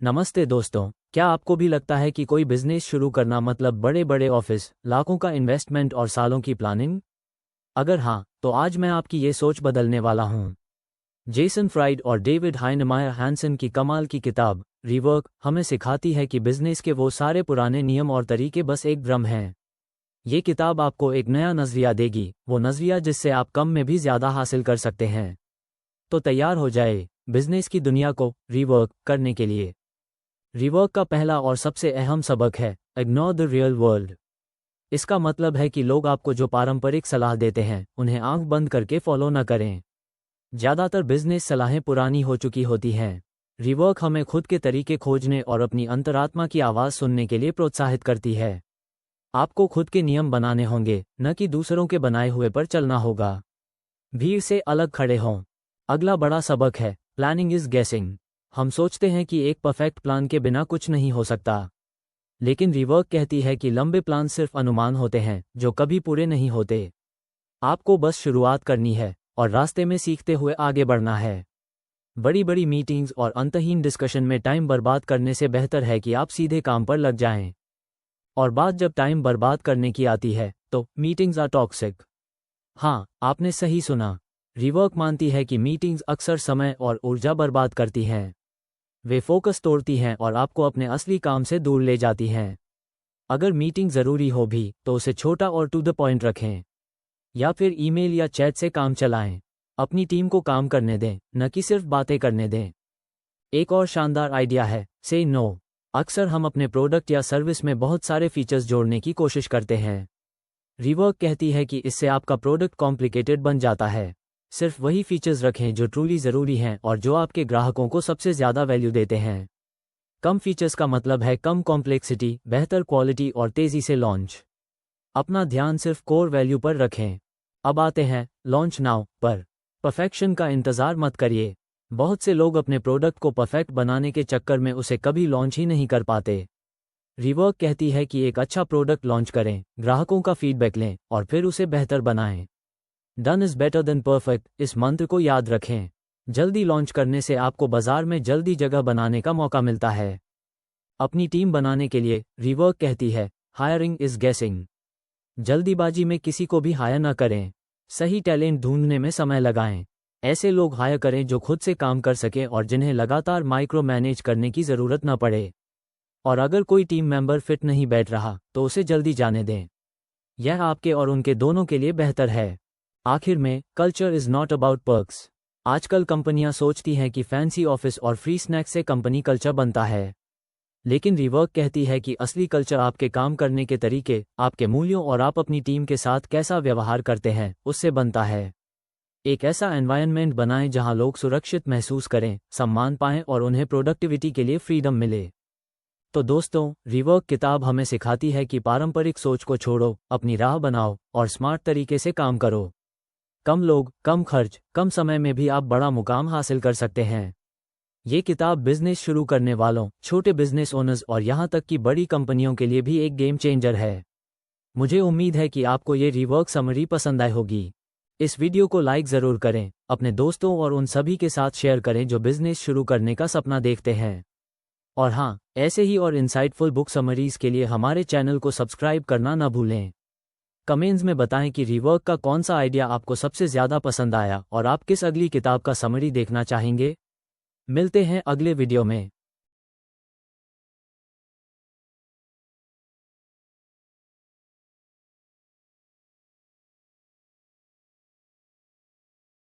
नमस्ते दोस्तों, क्या आपको भी लगता है कि कोई बिजनेस शुरू करना मतलब बड़े बड़े ऑफिस, लाखों का इन्वेस्टमेंट और सालों की प्लानिंग? अगर हाँ, तो आज मैं आपकी ये सोच बदलने वाला हूँ। जेसन फ्राइड और डेविड हाइनेमायर हैंसन की कमाल की किताब रिवर्क हमें सिखाती है कि बिजनेस के वो सारे पुराने नियम और तरीके बस एक भ्रम हैं। ये किताब आपको एक नया नजरिया देगी, वो नजरिया जिससे आप कम में भी ज्यादा हासिल कर सकते हैं। तो तैयार हो जाए बिजनेस की दुनिया को रिवर्क करने के लिए। रिवर्क का पहला और सबसे अहम सबक है इग्नोर द रियल वर्ल्ड। इसका मतलब है कि लोग आपको जो पारंपरिक सलाह देते हैं उन्हें आंख बंद करके फॉलो न करें। ज़्यादातर बिजनेस सलाहें पुरानी हो चुकी होती हैं। रिवर्क हमें खुद के तरीके खोजने और अपनी अंतरात्मा की आवाज़ सुनने के लिए प्रोत्साहित करती है। आपको खुद के नियम बनाने होंगे, न कि दूसरों के बनाए हुए पर चलना होगा। भीड़ से अलग खड़े हों। अगला बड़ा सबक है प्लानिंग इज गेसिंग। हम सोचते हैं कि एक परफेक्ट प्लान के बिना कुछ नहीं हो सकता, लेकिन रिवर्क कहती है कि लंबे प्लान सिर्फ अनुमान होते हैं जो कभी पूरे नहीं होते। आपको बस शुरुआत करनी है और रास्ते में सीखते हुए आगे बढ़ना है। बड़ी बड़ी मीटिंग्स और अंतहीन डिस्कशन में टाइम बर्बाद करने से बेहतर है कि आप सीधे काम पर लग जाएं। और बात जब टाइम बर्बाद करने की आती है तो मीटिंग्स आर टॉक्सिक। हाँ, आपने सही सुना। रिवर्क मानती है कि मीटिंग्स अक्सर समय और ऊर्जा बर्बाद करती हैं। वे फोकस तोड़ती हैं और आपको अपने असली काम से दूर ले जाती हैं। अगर मीटिंग ज़रूरी हो भी तो उसे छोटा और टू द पॉइंट रखें, या फिर ईमेल या चैट से काम चलाएं। अपनी टीम को काम करने दें, न कि सिर्फ बातें करने दें। एक और शानदार आइडिया है से नो। अक्सर हम अपने प्रोडक्ट या सर्विस में बहुत सारे फीचर्स जोड़ने की कोशिश करते हैं। रिवर्क कहती है कि इससे आपका प्रोडक्ट कॉम्प्लिकेटेड बन जाता है। सिर्फ वही फीचर्स रखें जो ट्रूली ज़रूरी हैं और जो आपके ग्राहकों को सबसे ज़्यादा वैल्यू देते हैं। कम फीचर्स का मतलब है कम कॉम्प्लेक्सिटी, बेहतर क्वालिटी और तेज़ी से लॉन्च। अपना ध्यान सिर्फ कोर वैल्यू पर रखें। अब आते हैं लॉन्च नाउ पर। परफेक्शन का इंतज़ार मत करिए। बहुत से लोग अपने प्रोडक्ट को परफेक्ट बनाने के चक्कर में उसे कभी लॉन्च ही नहीं कर पाते। रिवर्क कहती है कि एक अच्छा प्रोडक्ट लॉन्च करें, ग्राहकों का फीडबैक लें और फिर उसे बेहतर बनाएं। Done is better than perfect, इस मंत्र को याद रखें। जल्दी लॉन्च करने से आपको बाजार में जल्दी जगह बनाने का मौका मिलता है। अपनी टीम बनाने के लिए रिवर्क कहती है हायरिंग इज गेसिंग। जल्दीबाजी में किसी को भी हायर न करें। सही टैलेंट ढूंढने में समय लगाएं। ऐसे लोग हायर करें जो खुद से काम कर सकें और जिन्हें लगातार माइक्रो मैनेज करने की ज़रूरत न पड़े। और अगर कोई टीम मेंबर फिट नहीं बैठ रहा तो उसे जल्दी जाने दें। यह आपके और उनके दोनों के लिए बेहतर है। आखिर में culture is not about perks. आजकल कंपनियां सोचती हैं कि फैंसी ऑफिस और फ्री स्नैक्स से कंपनी कल्चर बनता है, लेकिन रिवर्क कहती है कि असली कल्चर आपके काम करने के तरीके, आपके मूल्यों और आप अपनी टीम के साथ कैसा व्यवहार करते हैं उससे बनता है। एक ऐसा एनवायरनमेंट बनाएं जहां लोग सुरक्षित महसूस करें, सम्मान पाएं और उन्हें प्रोडक्टिविटी के लिए फ्रीडम मिले। तो दोस्तों, रिवर्क किताब हमें सिखाती है कि पारंपरिक सोच को छोड़ो, अपनी राह बनाओ और स्मार्ट तरीके से काम करो। कम लोग, कम खर्च, कम समय में भी आप बड़ा मुकाम हासिल कर सकते हैं। ये किताब बिजनेस शुरू करने वालों, छोटे बिजनेस ओनर्स और यहाँ तक कि बड़ी कंपनियों के लिए भी एक गेम चेंजर है। मुझे उम्मीद है कि आपको ये रिवर्क समरी पसंद आई होगी। इस वीडियो को लाइक ज़रूर करें, अपने दोस्तों और उन सभी के साथ शेयर करें जो बिजनेस शुरू करने का सपना देखते हैं। और हाँ, ऐसे ही और इंसाइटफुल बुक समरीज के लिए हमारे चैनल को सब्सक्राइब करना न भूलें। कमेंट्स में बताएं कि रिवर्क का कौन सा आइडिया आपको सबसे ज़्यादा पसंद आया और आप किस अगली किताब का समरी देखना चाहेंगे। मिलते हैं अगले वीडियो में।